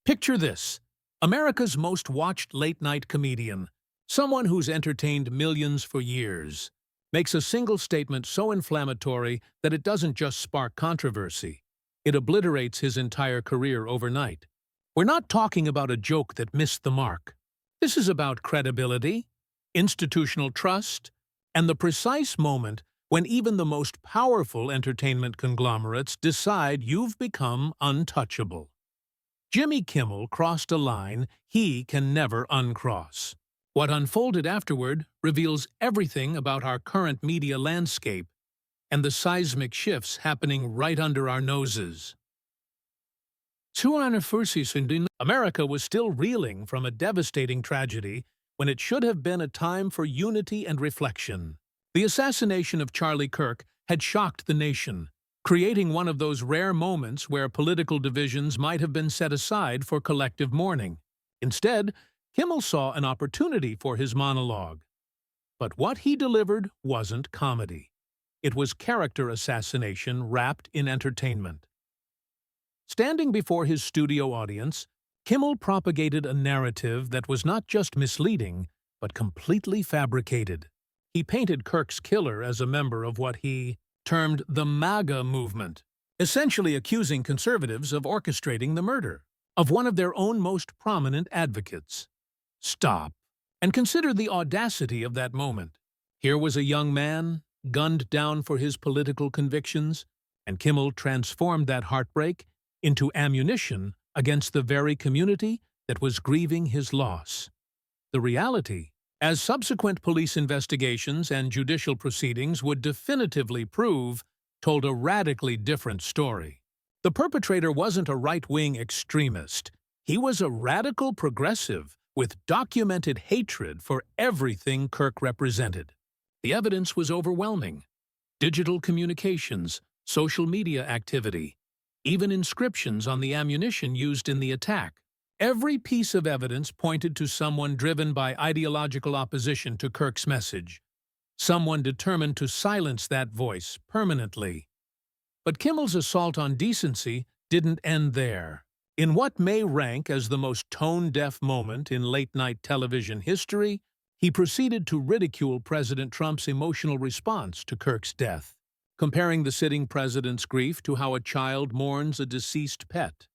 Picture this: America's most watched late-night comedian, someone who's entertained millions for years, makes a single statement so inflammatory that it doesn't just spark controversy, it obliterates his entire career overnight. We're not talking about a joke that missed the mark. This is about credibility, institutional trust, and the precise moment when even the most powerful entertainment conglomerates decide you've become untouchable. Jimmy Kimmel crossed a line he can never uncross. What unfolded afterward reveals everything about our current media landscape and the seismic shifts happening right under our noses. America was still reeling from a devastating tragedy when it should have been a time for unity and reflection. The assassination of Charlie Kirk had shocked the nation, creating one of those rare moments where political divisions might have been set aside for collective mourning. Instead, Kimmel saw an opportunity for his monologue. But what he delivered wasn't comedy. It was character assassination wrapped in entertainment. Standing before his studio audience, Kimmel propagated a narrative that was not just misleading, but completely fabricated. He painted Kirk's killer as a member of what he termed the MAGA movement, essentially accusing conservatives of orchestrating the murder of one of their own most prominent advocates. Stop and consider the audacity of that moment. Here was a young man, gunned down for his political convictions, and Kimmel transformed that heartbreak into ammunition against the very community that was grieving his loss. The reality, as subsequent police investigations and judicial proceedings would definitively prove, told a radically different story. The perpetrator wasn't a right-wing extremist. He was a radical progressive with documented hatred for everything Kirk represented. The evidence was overwhelming. Digital communications, social media activity, even inscriptions on the ammunition used in the attack. Every piece of evidence pointed to someone driven by ideological opposition to Kirk's message, someone determined to silence that voice permanently. But Kimmel's assault on decency didn't end there. In what may rank as the most tone-deaf moment in late-night television history, he proceeded to ridicule President Trump's emotional response to Kirk's death, comparing the sitting president's grief to how a child mourns a deceased pet.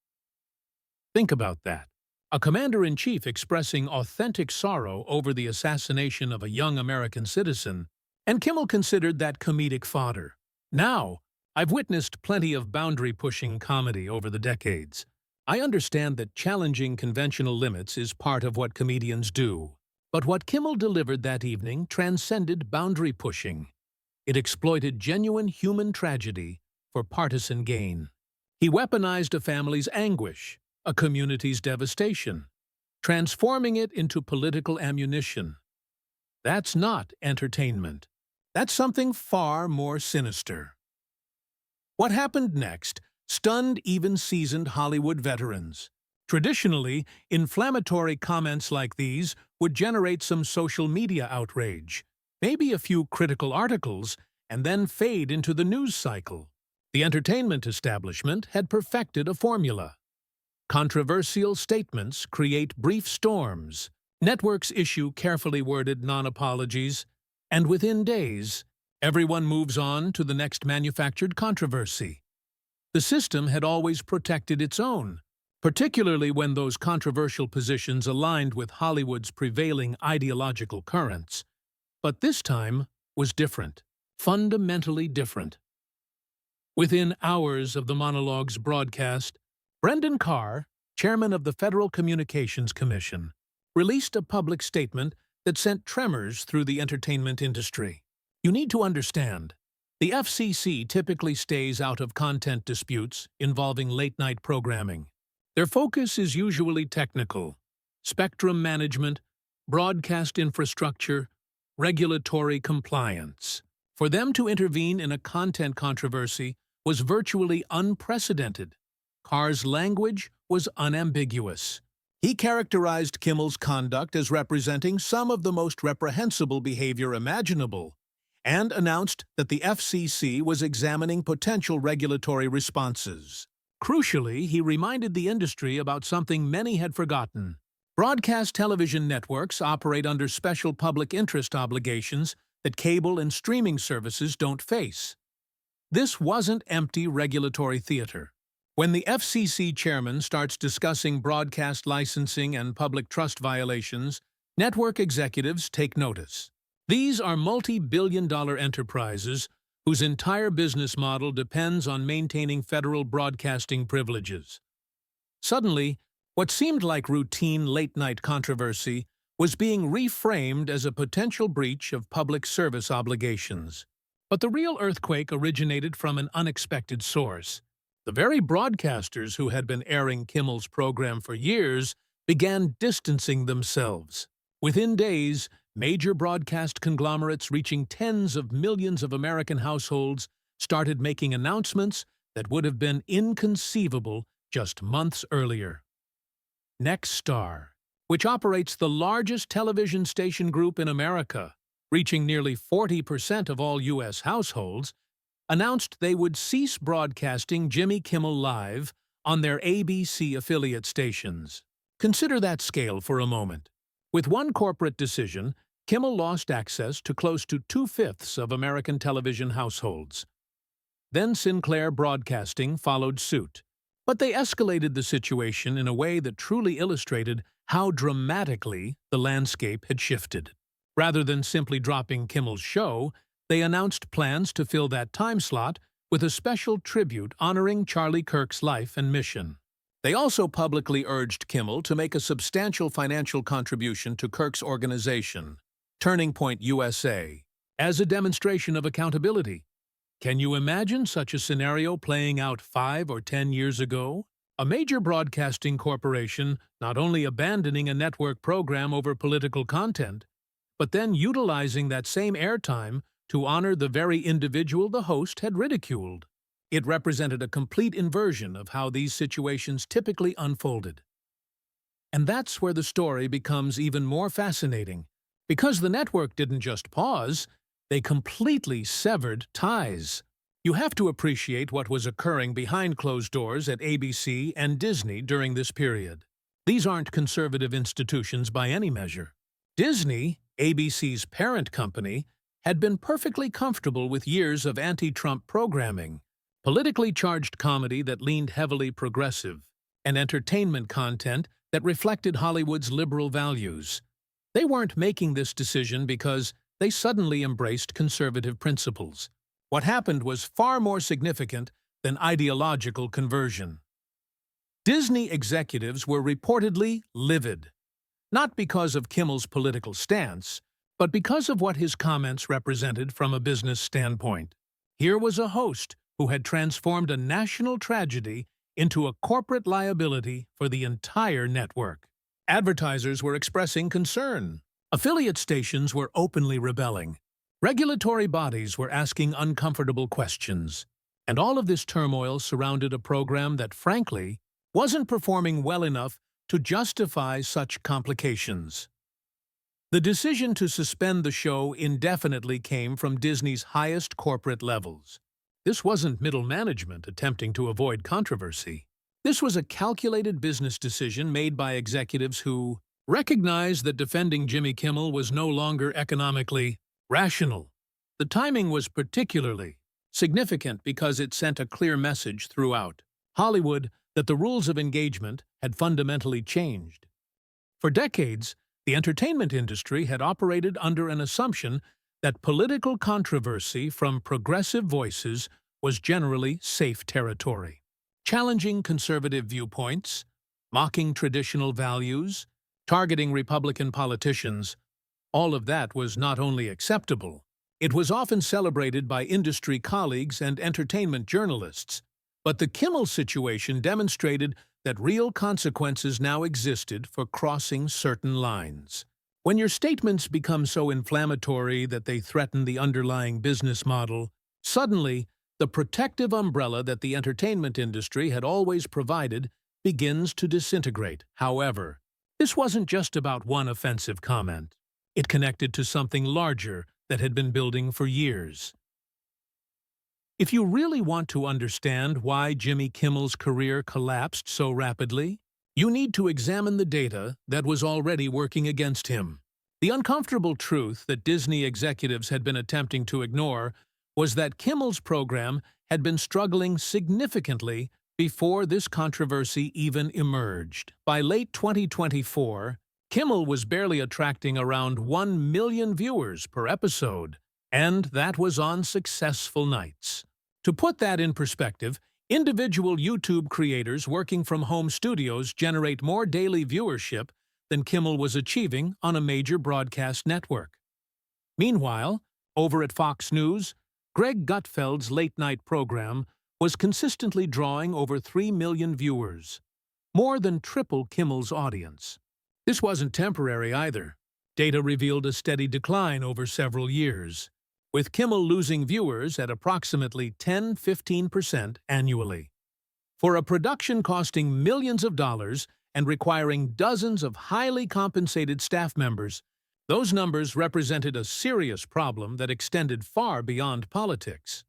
Think about that. A commander-in-chief expressing authentic sorrow over the assassination of a young American citizen, and Kimmel considered that comedic fodder. Now, I've witnessed plenty of boundary-pushing comedy over the decades. I understand that challenging conventional limits is part of what comedians do. But what Kimmel delivered that evening transcended boundary-pushing. It exploited genuine human tragedy for partisan gain. He weaponized a family's anguish, a community's devastation, transforming it into political ammunition. That's not entertainment. That's something far more sinister. What happened next stunned even seasoned Hollywood veterans. Traditionally, inflammatory comments like these would generate some social media outrage, maybe a few critical articles, and then fade into the news cycle. The entertainment establishment had perfected a formula. Controversial statements create brief storms. Networks issue carefully worded non-apologies, and within days, everyone moves on to the next manufactured controversy. The system had always protected its own, particularly when those controversial positions aligned with Hollywood's prevailing ideological currents. But this time was different, fundamentally different. Within hours of the monologue's broadcast, Brendan Carr, chairman of the Federal Communications Commission, released a public statement that sent tremors through the entertainment industry. You need to understand, the FCC typically stays out of content disputes involving late-night programming. Their focus is usually technical: spectrum management, broadcast infrastructure, regulatory compliance. For them to intervene in a content controversy was virtually unprecedented. Carr's language was unambiguous. He characterized Kimmel's conduct as representing some of the most reprehensible behavior imaginable, and announced that the FCC was examining potential regulatory responses. Crucially, he reminded the industry about something many had forgotten. Broadcast television networks operate under special public interest obligations that cable and streaming services don't face. This wasn't empty regulatory theater. When the FCC chairman starts discussing broadcast licensing and public trust violations, network executives take notice. These are multi-billion-dollar enterprises whose entire business model depends on maintaining federal broadcasting privileges. Suddenly, what seemed like routine late-night controversy was being reframed as a potential breach of public service obligations. But the real earthquake originated from an unexpected source. The very broadcasters who had been airing Kimmel's program for years began distancing themselves. Within days, major broadcast conglomerates reaching tens of millions of American households started making announcements that would have been inconceivable just months earlier. Nexstar, which operates the largest television station group in America, reaching nearly 40% of all U.S. households, announced they would cease broadcasting Jimmy Kimmel Live on their ABC affiliate stations. Consider that scale for a moment. With one corporate decision, Kimmel lost access to close to 2/5 of American television households. Then Sinclair Broadcasting followed suit. But they escalated the situation in a way that truly illustrated how dramatically the landscape had shifted. Rather than simply dropping Kimmel's show, they announced plans to fill that time slot with a special tribute honoring Charlie Kirk's life and mission. They also publicly urged Kimmel to make a substantial financial contribution to Kirk's organization, Turning Point USA, as a demonstration of accountability. Can you imagine such a scenario playing out 5 or 10 years ago? A major broadcasting corporation not only abandoning a network program over political content, but then utilizing that same airtime to honor the very individual the host had ridiculed. It represented a complete inversion of how these situations typically unfolded. And that's where the story becomes even more fascinating, because the network didn't just pause, they completely severed ties. You have to appreciate what was occurring behind closed doors at ABC and Disney during this period. These aren't conservative institutions by any measure. Disney, ABC's parent company, had been perfectly comfortable with years of anti-Trump programming, politically charged comedy that leaned heavily progressive, and entertainment content that reflected Hollywood's liberal values. They weren't making this decision because they suddenly embraced conservative principles. What happened was far more significant than ideological conversion. Disney executives were reportedly livid, not because of Kimmel's political stance, but because of what his comments represented from a business standpoint. Here was a host who had transformed a national tragedy into a corporate liability for the entire network. Advertisers were expressing concern. Affiliate stations were openly rebelling. Regulatory bodies were asking uncomfortable questions. And all of this turmoil surrounded a program that, frankly, wasn't performing well enough to justify such complications. The decision to suspend the show indefinitely came from Disney's highest corporate levels. This wasn't middle management attempting to avoid controversy. This was a calculated business decision made by executives who recognized that defending Jimmy Kimmel was no longer economically rational. The timing was particularly significant because it sent a clear message throughout Hollywood that the rules of engagement had fundamentally changed. For decades, the entertainment industry had operated under an assumption that political controversy from progressive voices was generally safe territory. Challenging conservative viewpoints, mocking traditional values, targeting Republican politicians, all of that was not only acceptable, it was often celebrated by industry colleagues and entertainment journalists. But the Kimmel situation demonstrated that real consequences now existed for crossing certain lines. When your statements become so inflammatory that they threaten the underlying business model, suddenly the protective umbrella that the entertainment industry had always provided begins to disintegrate. However, this wasn't just about one offensive comment. It connected to something larger that had been building for years. If you really want to understand why Jimmy Kimmel's career collapsed so rapidly, you need to examine the data that was already working against him. The uncomfortable truth that Disney executives had been attempting to ignore was that Kimmel's program had been struggling significantly before this controversy even emerged. By late 2024, Kimmel was barely attracting around 1 million viewers per episode, and that was on successful nights. To put that in perspective, individual YouTube creators working from home studios generate more daily viewership than Kimmel was achieving on a major broadcast network. Meanwhile, over at Fox News, Greg Gutfeld's late-night program was consistently drawing over 3 million viewers, more than triple Kimmel's audience. This wasn't temporary either. Data revealed a steady decline over several years, with Kimmel losing viewers at approximately 10–15% annually. For a production costing millions of dollars and requiring dozens of highly compensated staff members, those numbers represented a serious problem that extended far beyond politics.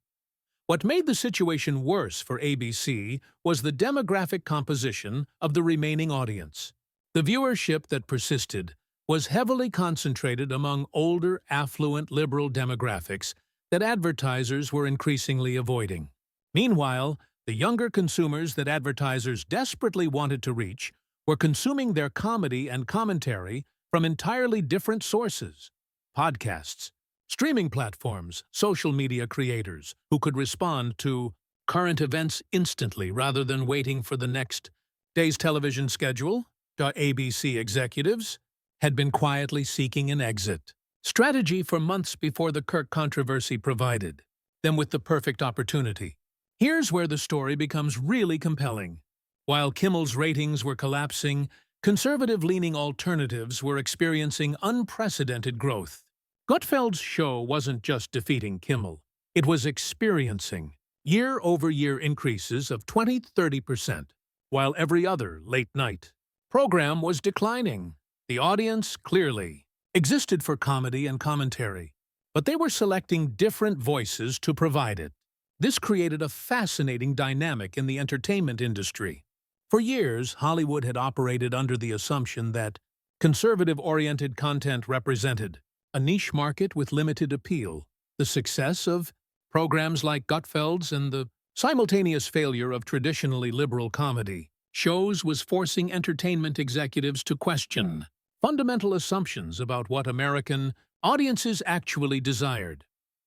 What made the situation worse for ABC was the demographic composition of the remaining audience. The viewership that persisted was heavily concentrated among older, affluent, liberal demographics that advertisers were increasingly avoiding. Meanwhile, the younger consumers that advertisers desperately wanted to reach were consuming their comedy and commentary from entirely different sources: podcasts, streaming platforms, social media creators who could respond to current events instantly rather than waiting for the next day's television schedule. ABC executives had been quietly seeking an exit strategy for months before the Kirk controversy provided them with the perfect opportunity. Here's where the story becomes really compelling. While Kimmel's ratings were collapsing, conservative-leaning alternatives were experiencing unprecedented growth. Gutfeld's show wasn't just defeating Kimmel. It was experiencing year-over-year increases of 20–30%, while every other late-night program was declining. The audience clearly existed for comedy and commentary, but they were selecting different voices to provide it. This created a fascinating dynamic in the entertainment industry. For years, Hollywood had operated under the assumption that conservative-oriented content represented a niche market with limited appeal. The success of programs like Gutfeld's and the simultaneous failure of traditionally liberal comedy shows was forcing entertainment executives to question fundamental assumptions about what American audiences actually desired.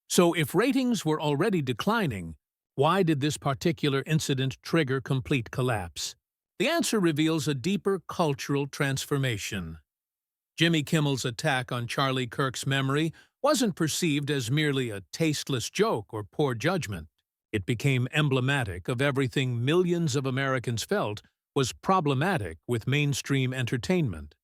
So if ratings were already declining, why did this particular incident trigger complete collapse? The answer reveals a deeper cultural transformation. Jimmy Kimmel's attack on Charlie Kirk's memory wasn't perceived as merely a tasteless joke or poor judgment. It became emblematic of everything millions of Americans felt was problematic with mainstream entertainment.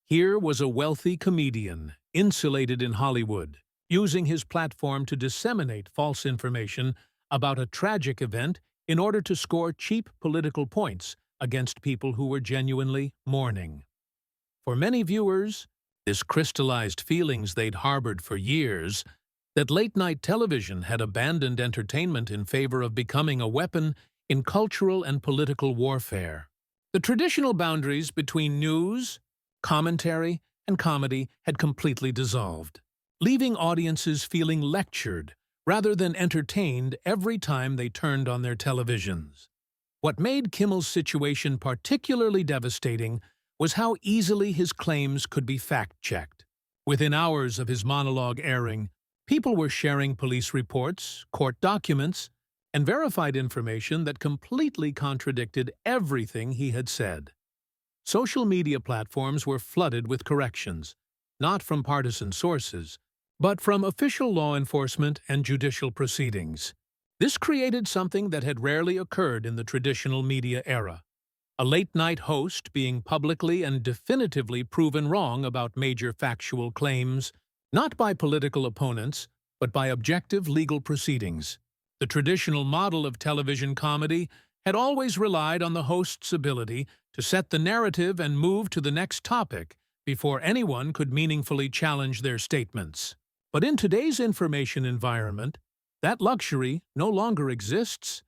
Here was a wealthy comedian, insulated in Hollywood, using his platform to disseminate false information about a tragic event in order to score cheap political points against people who were genuinely mourning. For many viewers, this crystallized feelings they'd harbored for years that late-night television had abandoned entertainment in favor of becoming a weapon in cultural and political warfare. The traditional boundaries between news, commentary, and comedy had completely dissolved, leaving audiences feeling lectured rather than entertained every time they turned on their televisions. What made Kimmel's situation particularly devastating was how easily his claims could be fact-checked. Within hours of his monologue airing, people were sharing police reports, court documents, and verified information that completely contradicted everything he had said. Social media platforms were flooded with corrections, not from partisan sources, but from official law enforcement and judicial proceedings. This created something that had rarely occurred in the traditional media era: a late-night host being publicly and definitively proven wrong about major factual claims, not by political opponents, but by objective legal proceedings. The traditional model of television comedy had always relied on the host's ability to set the narrative and move to the next topic before anyone could meaningfully challenge their statements. But in today's information environment, That luxury no longer exists.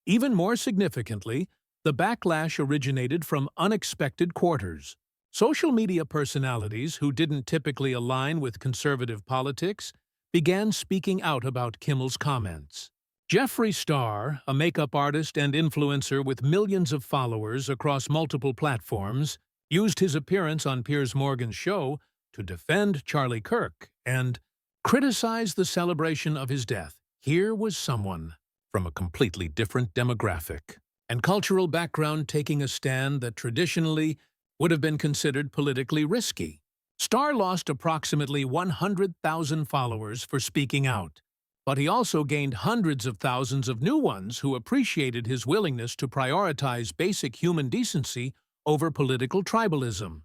Even more significantly, the backlash originated from unexpected quarters. Social media personalities who didn't typically align with conservative politics began speaking out about Kimmel's comments. Jeffree Star, a makeup artist and influencer with millions of followers across multiple platforms, used his appearance on Piers Morgan's show to defend Charlie Kirk and criticize the celebration of his death. Here was someone from a completely different demographic and cultural background taking a stand that traditionally would have been considered politically risky. Starr lost approximately 100,000 followers for speaking out, but he also gained hundreds of thousands of new ones who appreciated his willingness to prioritize basic human decency over political tribalism.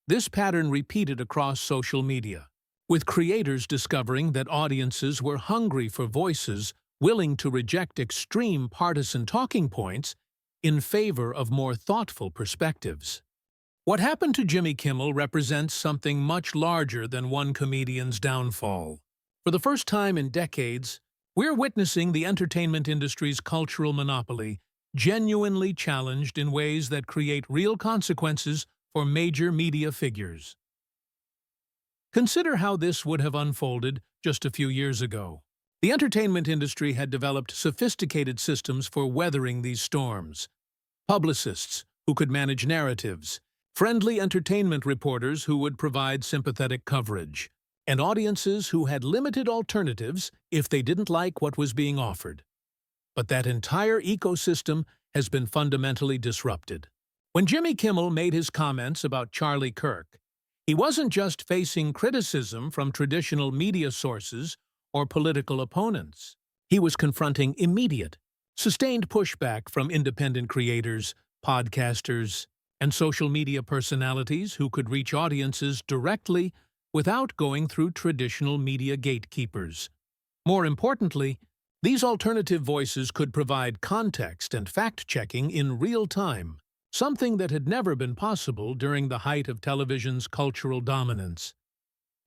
This pattern repeated across social media, with creators discovering that audiences were hungry for voices willing to reject extreme partisan talking points in favor of more thoughtful perspectives. What happened to Jimmy Kimmel represents something much larger than one comedian's downfall. For the first time in decades, we're witnessing the entertainment industry's cultural monopoly genuinely challenged in ways that create real consequences for major media figures. Consider how this would have unfolded just a few years ago. The entertainment industry had developed sophisticated systems for weathering these storms. Publicists who could manage narratives, friendly entertainment reporters who would provide sympathetic coverage, and audiences who had limited alternatives if they didn't like what was being offered. But that entire ecosystem has been fundamentally disrupted. When Jimmy Kimmel made his comments about Charlie Kirk, he wasn't just facing criticism from traditional media sources or political opponents. He was confronting immediate, sustained pushback from independent creators, podcasters, and social media personalities who could reach audiences directly without going through traditional media gatekeepers. More importantly, these alternative voices could provide context and fact-checking in real time, something that had never been possible during the height of television's cultural dominance.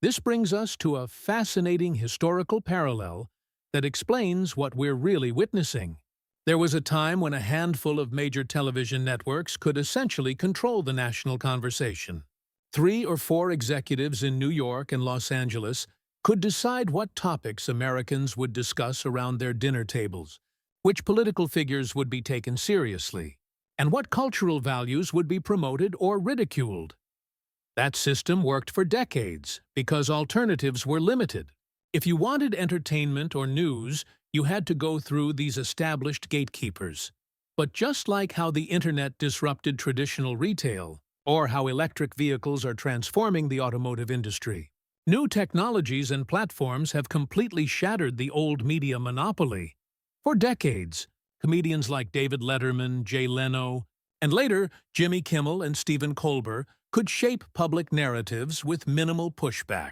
This brings us to a fascinating historical parallel that explains what we're really witnessing. There was a time when a handful of major television networks could essentially control the national conversation. 3 or 4 executives in New York and Los Angeles could decide what topics Americans would discuss around their dinner tables, which political figures would be taken seriously, and what cultural values would be promoted or ridiculed. That system worked for decades because alternatives were limited. If you wanted entertainment or news, you had to go through these established gatekeepers. But just like how the internet disrupted traditional retail, or how electric vehicles are transforming the automotive industry, new technologies and platforms have completely shattered the old media monopoly. For decades, comedians like David Letterman, Jay Leno, and later Jimmy Kimmel and Stephen Colbert could shape public narratives with minimal pushback.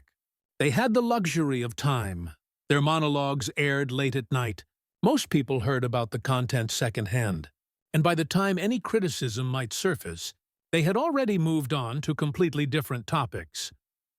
They had the luxury of time. Their monologues aired late at night. Most people heard about the content secondhand, and by the time any criticism might surface, they had already moved on to completely different topics.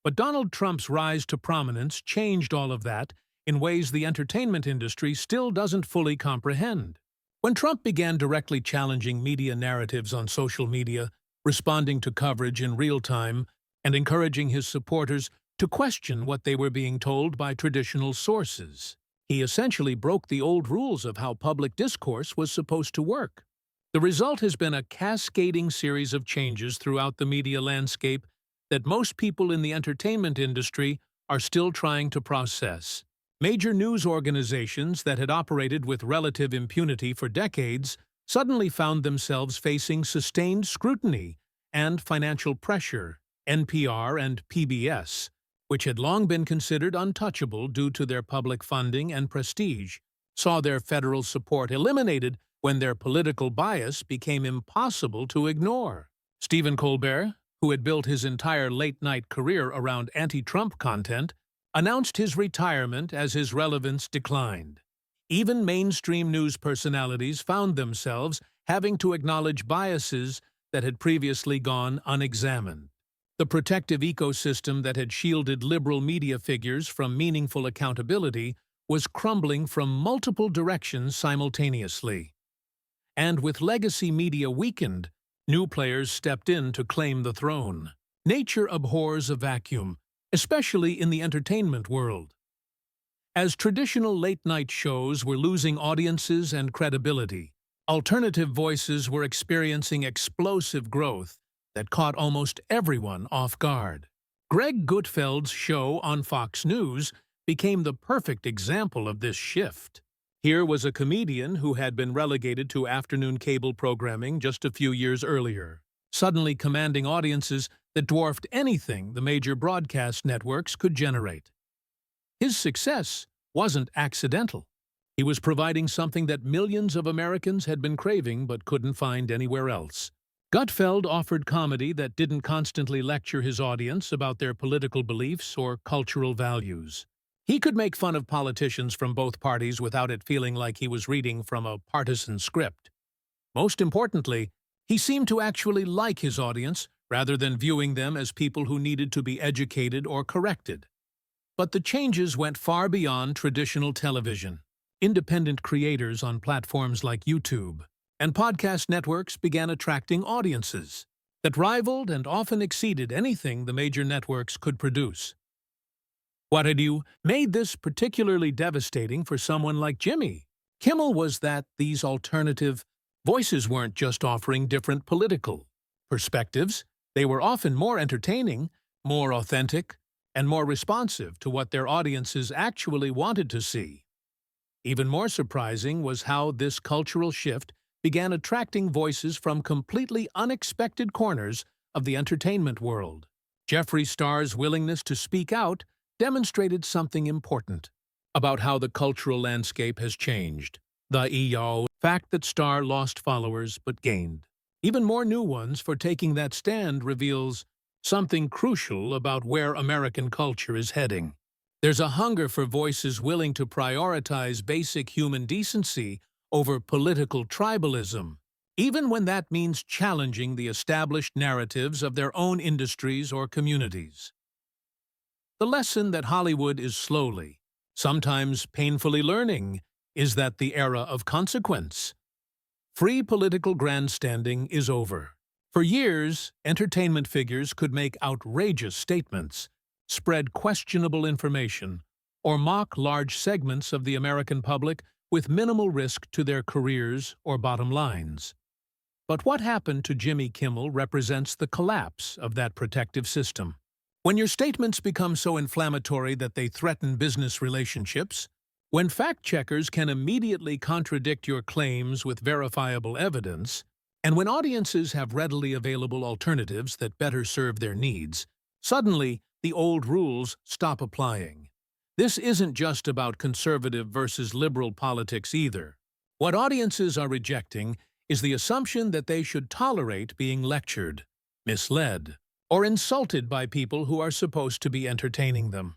But Donald Trump's rise to prominence changed all of that in ways the entertainment industry still doesn't fully comprehend. When Trump began directly challenging media narratives on social media, responding to coverage in real time, and encouraging his supporters to question what they were being told by traditional sources, he essentially broke the old rules of how public discourse was supposed to work. The result has been a cascading series of changes throughout the media landscape that most people in the entertainment industry are still trying to process. Major news organizations that had operated with relative impunity for decades suddenly found themselves facing sustained scrutiny and financial pressure. NPR and PBS, which had long been considered untouchable due to their public funding and prestige, saw their federal support eliminated when their political bias became impossible to ignore. Stephen Colbert, who had built his entire late-night career around anti-Trump content, announced his retirement as his relevance declined. Even mainstream news personalities found themselves having to acknowledge biases that had previously gone unexamined. The protective ecosystem that had shielded liberal media figures from meaningful accountability was crumbling from multiple directions simultaneously. And with legacy media weakened, new players stepped in to claim the throne. Nature abhors a vacuum, especially in the entertainment world. As traditional late-night shows were losing audiences and credibility, alternative voices were experiencing explosive growth that caught almost everyone off guard. Greg Gutfeld's show on Fox News became the perfect example of this shift. Here was a comedian who had been relegated to afternoon cable programming just a few years earlier, suddenly commanding audiences that dwarfed anything the major broadcast networks could generate. His success wasn't accidental. He was providing something that millions of Americans had been craving but couldn't find anywhere else. Gutfeld offered comedy that didn't constantly lecture his audience about their political beliefs or cultural values. He could make fun of politicians from both parties without it feeling like he was reading from a partisan script. Most importantly, he seemed to actually like his audience rather than viewing them as people who needed to be educated or corrected. But the changes went far beyond traditional television. Independent creators on platforms like YouTube and podcast networks began attracting audiences that rivaled and often exceeded anything the major networks could produce. What had made this particularly devastating for someone like Jimmy Kimmel was that these alternative voices weren't just offering different political perspectives. They were often more entertaining, more authentic, and more responsive to what their audiences actually wanted to see. Even more surprising was how this cultural shift began attracting voices from completely unexpected corners of the entertainment world. Jeffree Star's willingness to speak out demonstrated something important about how the cultural landscape has changed. The fact that Star lost followers but gained even more new ones for taking that stand reveals something crucial about where American culture is heading. There's a hunger for voices willing to prioritize basic human decency over political tribalism, even when that means challenging the established narratives of their own industries or communities. The lesson that Hollywood is slowly, sometimes painfully learning, is that the era of consequence, free political grandstanding, is over. For years, entertainment figures could make outrageous statements, spread questionable information, or mock large segments of the American public with minimal risk to their careers or bottom lines. But what happened to Jimmy Kimmel represents the collapse of that protective system. When your statements become so inflammatory that they threaten business relationships, when fact-checkers can immediately contradict your claims with verifiable evidence, and when audiences have readily available alternatives that better serve their needs, suddenly the old rules stop applying. This isn't just about conservative versus liberal politics either. What audiences are rejecting is the assumption that they should tolerate being lectured, misled, or insulted by people who are supposed to be entertaining them.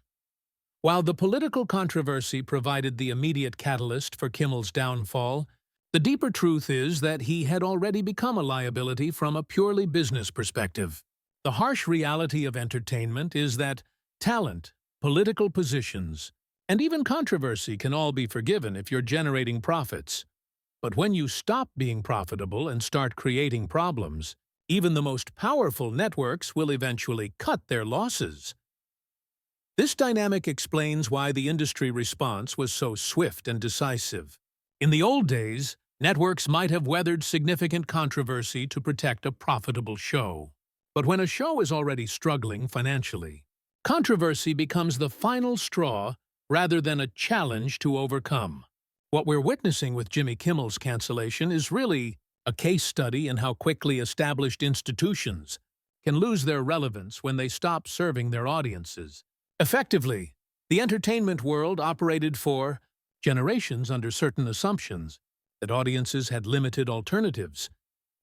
While the political controversy provided the immediate catalyst for Kimmel's downfall, the deeper truth is that he had already become a liability from a purely business perspective. The harsh reality of entertainment is that talent, political positions, and even controversy can all be forgiven if you're generating profits. But when you stop being profitable and start creating problems, even the most powerful networks will eventually cut their losses. This dynamic explains why the industry response was so swift and decisive. In the old days, networks might have weathered significant controversy to protect a profitable show. But when a show is already struggling financially, controversy becomes the final straw rather than a challenge to overcome. What we're witnessing with Jimmy Kimmel's cancellation is really a case study in how quickly established institutions can lose their relevance when they stop serving their audiences. Effectively, the entertainment world operated for generations under certain assumptions that audiences had limited alternatives,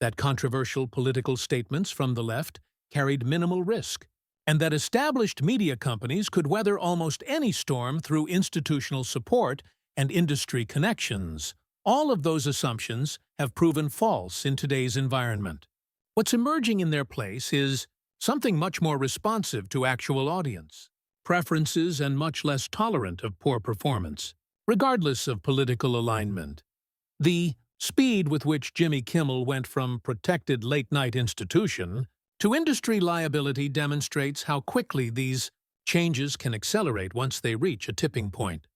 that controversial political statements from the left carried minimal risk, and that established media companies could weather almost any storm through institutional support and industry connections. All of those assumptions have proven false in today's environment. What's emerging in their place is something much more responsive to actual audience preferences and much less tolerant of poor performance. regardless of political alignment. The speed with which Jimmy Kimmel went from protected late-night institution to industry liability demonstrates how quickly these changes can accelerate once they reach a tipping point.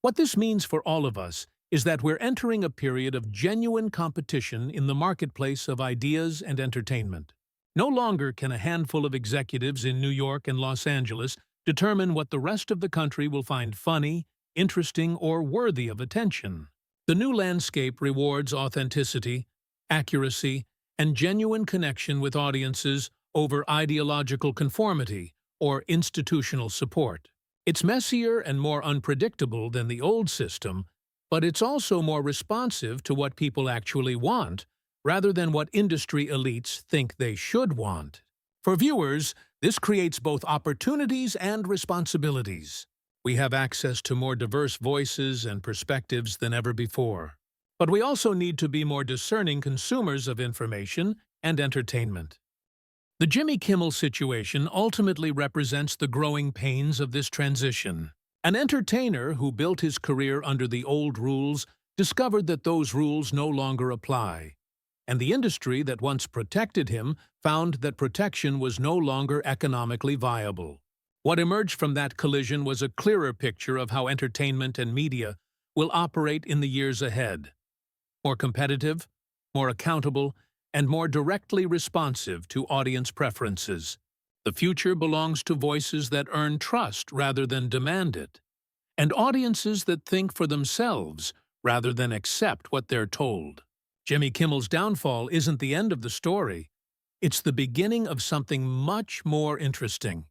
What this means for all of us is that we're entering a period of genuine competition in the marketplace of ideas and entertainment. No longer can a handful of executives in New York and Los Angeles determine what the rest of the country will find funny, interesting, or worthy of attention. The new landscape rewards authenticity, accuracy, and genuine connection with audiences over ideological conformity or institutional support. It's messier and more unpredictable than the old system, but it's also more responsive to what people actually want, rather than what industry elites think they should want. For viewers, this creates both opportunities and responsibilities. We have access to more diverse voices and perspectives than ever before. But we also need to be more discerning consumers of information and entertainment. The Jimmy Kimmel situation ultimately represents the growing pains of this transition. An entertainer who built his career under the old rules discovered that those rules no longer apply, and the industry that once protected him found that protection was no longer economically viable. What emerged from that collision was a clearer picture of how entertainment and media will operate in the years ahead. More competitive, more accountable, and more directly responsive to audience preferences. The future belongs to voices that earn trust rather than demand it, and audiences that think for themselves rather than accept what they're told. Jimmy Kimmel's downfall isn't the end of the story. It's the beginning of something much more interesting.